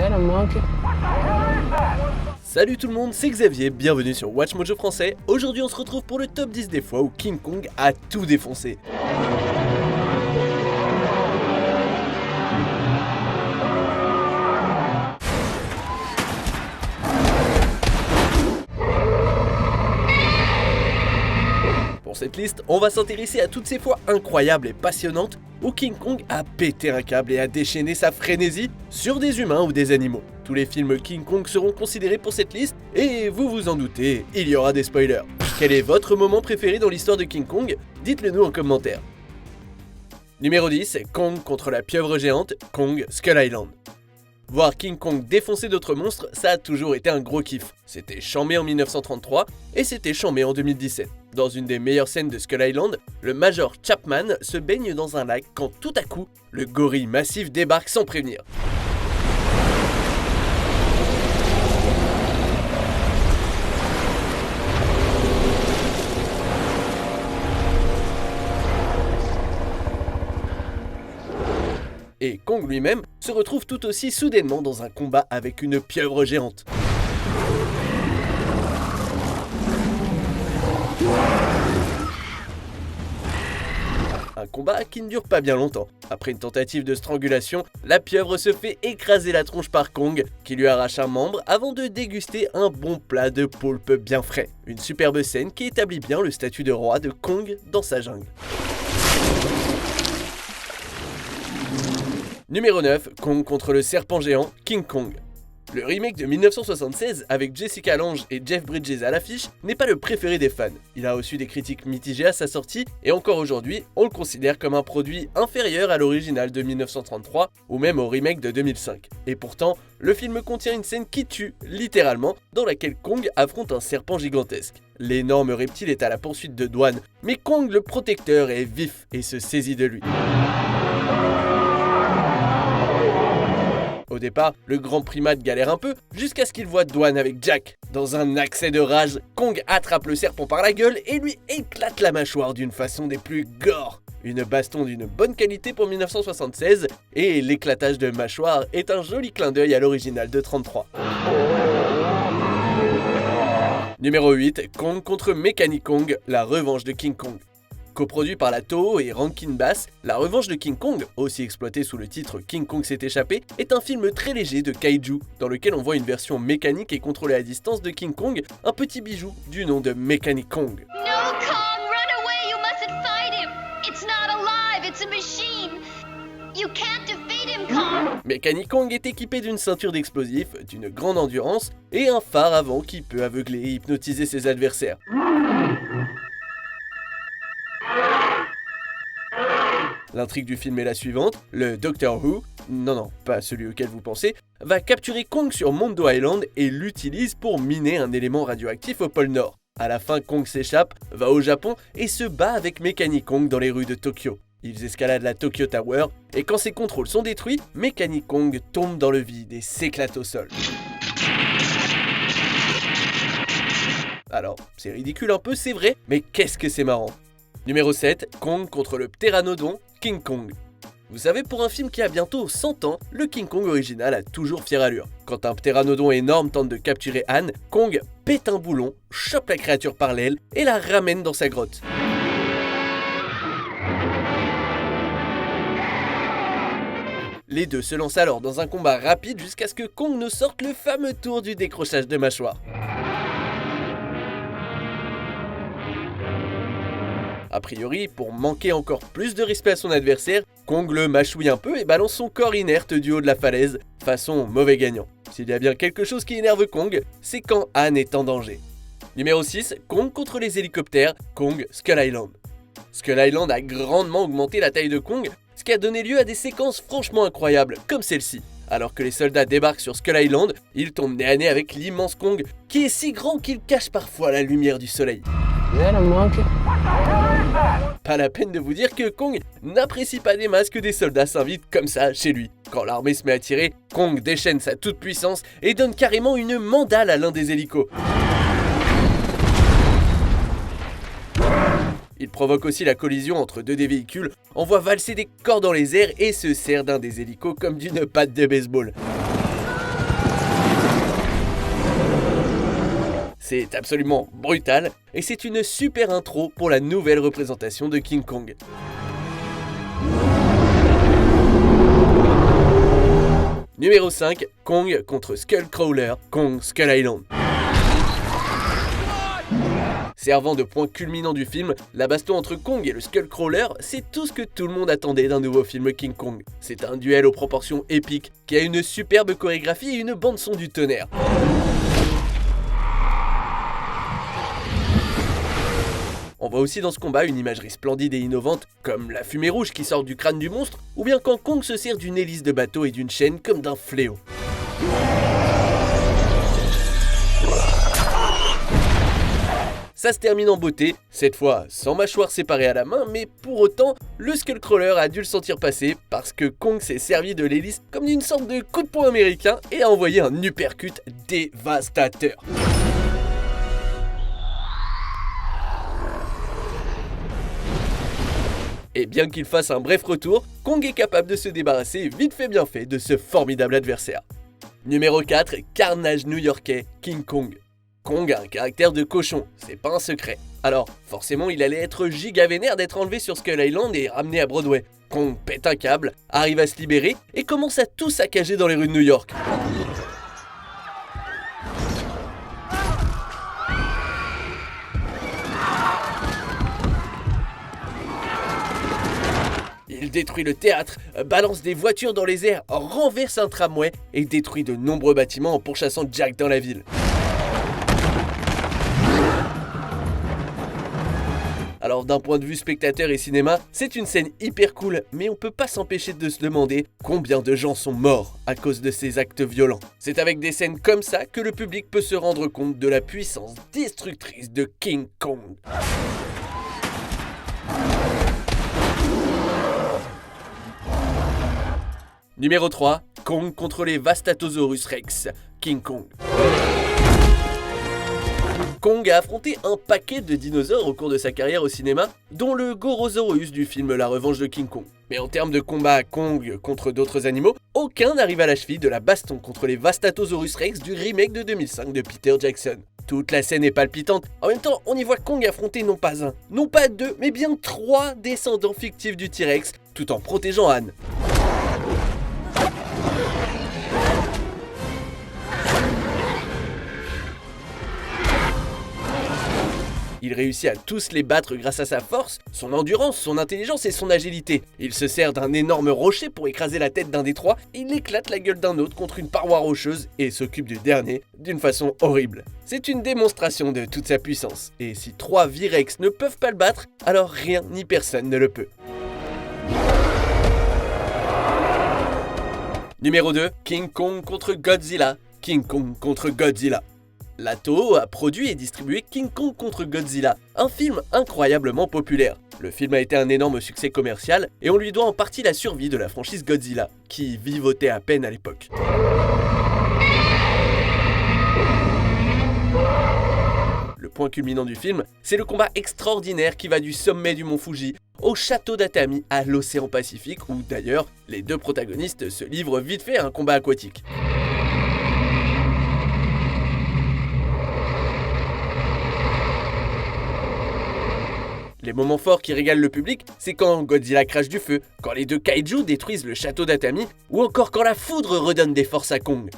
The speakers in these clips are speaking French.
that a monkey? Salut tout le monde, c'est Xavier, bienvenue sur Watch Mojo français. Aujourd'hui on se retrouve pour le top 10 des fois où King Kong a tout défoncé. Pour cette liste, on va s'intéresser à toutes ces fois incroyables et passionnantes où King Kong a pété un câble et a déchaîné sa frénésie sur des humains ou des animaux. Tous les films King Kong seront considérés pour cette liste et vous vous en doutez, il y aura des spoilers. Quel est votre moment préféré dans l'histoire de King Kong? Dites-le nous en commentaire. Numéro 10, Kong contre la pieuvre géante, Kong Skull Island. Voir King Kong défoncer d'autres monstres, ça a toujours été un gros kiff. C'était chambé en 1933 et c'était chambé en 2017. Dans une des meilleures scènes de Skull Island, le Major Chapman se baigne dans un lac quand tout à coup, le gorille massif débarque sans prévenir. Et Kong lui-même se retrouve tout aussi soudainement dans un combat avec une pieuvre géante. Un combat qui ne dure pas bien longtemps. Après une tentative de strangulation, la pieuvre se fait écraser la tronche par Kong, qui lui arrache un membre avant de déguster un bon plat de poulpe bien frais. Une superbe scène qui établit bien le statut de roi de Kong dans sa jungle. Numéro 9, Kong contre le serpent géant, King Kong. Le remake de 1976 avec Jessica Lange et Jeff Bridges à l'affiche n'est pas le préféré des fans. Il a reçu des critiques mitigées à sa sortie et encore aujourd'hui, on le considère comme un produit inférieur à l'original de 1933 ou même au remake de 2005. Et pourtant, le film contient une scène qui tue, littéralement, dans laquelle Kong affronte un serpent gigantesque. L'énorme reptile est à la poursuite de Dwan, mais Kong le protecteur est vif et se saisit de lui. Au départ, le grand primate galère un peu, jusqu'à ce qu'il voit Dwan avec Jack. Dans un accès de rage, Kong attrape le serpent par la gueule et lui éclate la mâchoire d'une façon des plus gore. Une baston d'une bonne qualité pour 1976, et l'éclatage de mâchoire est un joli clin d'œil à l'original de 33. Numéro 8, Kong contre Mechanic Kong, la revanche de King Kong. Coproduit par la Toho et Rankin Bass, La Revanche de King Kong, aussi exploité sous le titre King Kong s'est échappé, est un film très léger de kaiju, dans lequel on voit une version mécanique et contrôlée à distance de King Kong, un petit bijou du nom de Mechanic Kong. No, Kong, run away, you mustn't fight him. It's not alive, it's a machine. You can't defeat him, Kong. Mechanic Kong est équipé d'une ceinture d'explosifs, d'une grande endurance et un phare avant qui peut aveugler et hypnotiser ses adversaires. L'intrigue du film est la suivante, le Doctor Who, non, pas celui auquel vous pensez, va capturer Kong sur Mondo Island et l'utilise pour miner un élément radioactif au pôle Nord. À la fin, Kong s'échappe, va au Japon et se bat avec Mechanic Kong dans les rues de Tokyo. Ils escaladent la Tokyo Tower et quand ses contrôles sont détruits, Mechanic Kong tombe dans le vide et s'éclate au sol. Alors, c'est ridicule un peu, c'est vrai, mais qu'est-ce que c'est marrant. Numéro 7, Kong contre le ptéranodon, King Kong. Vous savez, pour un film qui a bientôt 100 ans, le King Kong original a toujours fière allure. Quand un ptéranodon énorme tente de capturer Anne, Kong pète un boulon, chope la créature par l'aile et la ramène dans sa grotte. Les deux se lancent alors dans un combat rapide jusqu'à ce que Kong ne sorte le fameux tour du décrochage de mâchoire. A priori, pour manquer encore plus de respect à son adversaire, Kong le mâchouille un peu et balance son corps inerte du haut de la falaise, façon mauvais gagnant. S'il y a bien quelque chose qui énerve Kong, c'est quand Anne est en danger. Numéro 6, Kong contre les hélicoptères, Kong Skull Island. Skull Island a grandement augmenté la taille de Kong, ce qui a donné lieu à des séquences franchement incroyables, comme celle-ci. Alors que les soldats débarquent sur Skull Island, ils tombent nez à nez avec l'immense Kong, qui est si grand qu'il cache parfois la lumière du soleil. Is that a monkey? Pas la peine de vous dire que Kong n'apprécie pas des masses que des soldats s'invitent comme ça chez lui. Quand l'armée se met à tirer, Kong déchaîne sa toute-puissance et donne carrément une mandale à l'un des hélicos. Il provoque aussi la collision entre deux des véhicules, envoie valser des corps dans les airs et se sert d'un des hélicos comme d'une patte de baseball. C'est absolument brutal et c'est une super intro pour la nouvelle représentation de King Kong. Numéro 5, Kong contre Skullcrawler, Kong Skull Island. Servant de point culminant du film, la baston entre Kong et le Skullcrawler, c'est tout ce que tout le monde attendait d'un nouveau film King Kong. C'est un duel aux proportions épiques, qui a une superbe chorégraphie et une bande-son du tonnerre. On voit aussi dans ce combat une imagerie splendide et innovante, comme la fumée rouge qui sort du crâne du monstre, ou bien quand Kong se sert d'une hélice de bateau et d'une chaîne comme d'un fléau. Ça se termine en beauté, cette fois sans mâchoire séparée à la main, mais pour autant, le Skullcrawler a dû le sentir passer parce que Kong s'est servi de l'hélice comme d'une sorte de coup de poing américain et a envoyé un uppercut dévastateur. Et bien qu'il fasse un bref retour, Kong est capable de se débarrasser vite fait bien fait de ce formidable adversaire. Numéro 4, carnage new-yorkais, King Kong. Kong a un caractère de cochon, c'est pas un secret. Alors, forcément, il allait être giga vénère d'être enlevé sur Skull Island et ramené à Broadway. Kong pète un câble, arrive à se libérer et commence à tout saccager dans les rues de New York. Il détruit le théâtre, balance des voitures dans les airs, renverse un tramway et détruit de nombreux bâtiments en pourchassant Jack dans la ville. Alors d'un point de vue spectateur et cinéma, c'est une scène hyper cool, mais on peut pas s'empêcher de se demander combien de gens sont morts à cause de ces actes violents. C'est avec des scènes comme ça que le public peut se rendre compte de la puissance destructrice de King Kong. Numéro 3, Kong contre les Vastatosaurus Rex, King Kong. Kong a affronté un paquet de dinosaures au cours de sa carrière au cinéma, dont le Gorosaurus du film La Revanche de King Kong. Mais en termes de combat Kong contre d'autres animaux, aucun n'arrive à la cheville de la baston contre les Vastatosaurus Rex du remake de 2005 de Peter Jackson. Toute la scène est palpitante. En même temps, on y voit Kong affronter non pas un, non pas deux, mais bien 3 descendants fictifs du T-Rex, tout en protégeant Anne. Il réussit à tous les battre grâce à sa force, son endurance, son intelligence et son agilité. Il se sert d'un énorme rocher pour écraser la tête d'un des 3, il éclate la gueule d'un autre contre une paroi rocheuse et s'occupe du dernier d'une façon horrible. C'est une démonstration de toute sa puissance, et si 3 V-Rex ne peuvent pas le battre, alors rien ni personne ne le peut. Numéro 2, King Kong contre Godzilla, King Kong contre Godzilla. La Toho a produit et distribué King Kong contre Godzilla, un film incroyablement populaire. Le film a été un énorme succès commercial et on lui doit en partie la survie de la franchise Godzilla, qui vivotait à peine à l'époque. Le point culminant du film, c'est le combat extraordinaire qui va du sommet du mont Fuji au château d'Atami à l'océan Pacifique où d'ailleurs les 2 protagonistes se livrent vite fait à un combat aquatique. Les moments forts qui régalent le public, c'est quand Godzilla crache du feu, quand les 2 kaiju détruisent le château d'Atami, ou encore quand la foudre redonne des forces à Kong.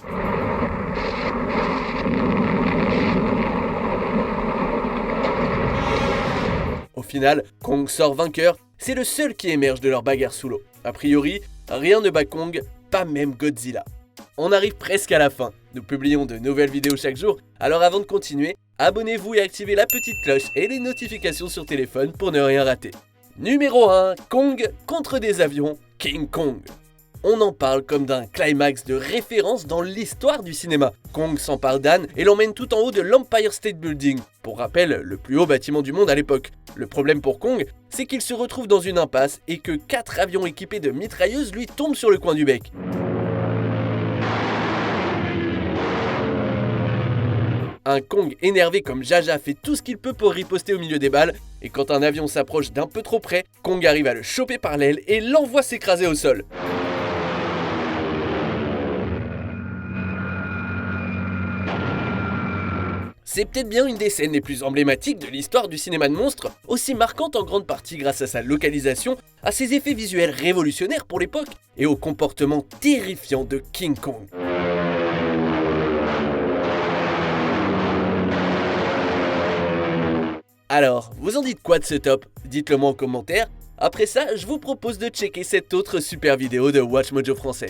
Au final, Kong sort vainqueur, c'est le seul qui émerge de leur bagarre sous l'eau. A priori, rien ne bat Kong, pas même Godzilla. On arrive presque à la fin, nous publions de nouvelles vidéos chaque jour, alors avant de continuer, abonnez-vous et activez la petite cloche et les notifications sur téléphone pour ne rien rater. Numéro 1, Kong contre des avions, King Kong. On en parle comme d'un climax de référence dans l'histoire du cinéma. Kong s'empare d'Anne et l'emmène tout en haut de l'Empire State Building, pour rappel, le plus haut bâtiment du monde à l'époque. Le problème pour Kong, c'est qu'il se retrouve dans une impasse et que 4 avions équipés de mitrailleuses lui tombent sur le coin du bec. Un Kong énervé comme Jaja fait tout ce qu'il peut pour riposter au milieu des balles, et quand un avion s'approche d'un peu trop près, Kong arrive à le choper par l'aile et l'envoie s'écraser au sol. C'est peut-être bien une des scènes les plus emblématiques de l'histoire du cinéma de monstres, aussi marquante en grande partie grâce à sa localisation, à ses effets visuels révolutionnaires pour l'époque et au comportement terrifiant de King Kong. Alors, vous en dites quoi de ce top? Dites-le moi en commentaire. Après ça, je vous propose de checker cette autre super vidéo de WatchMojo français.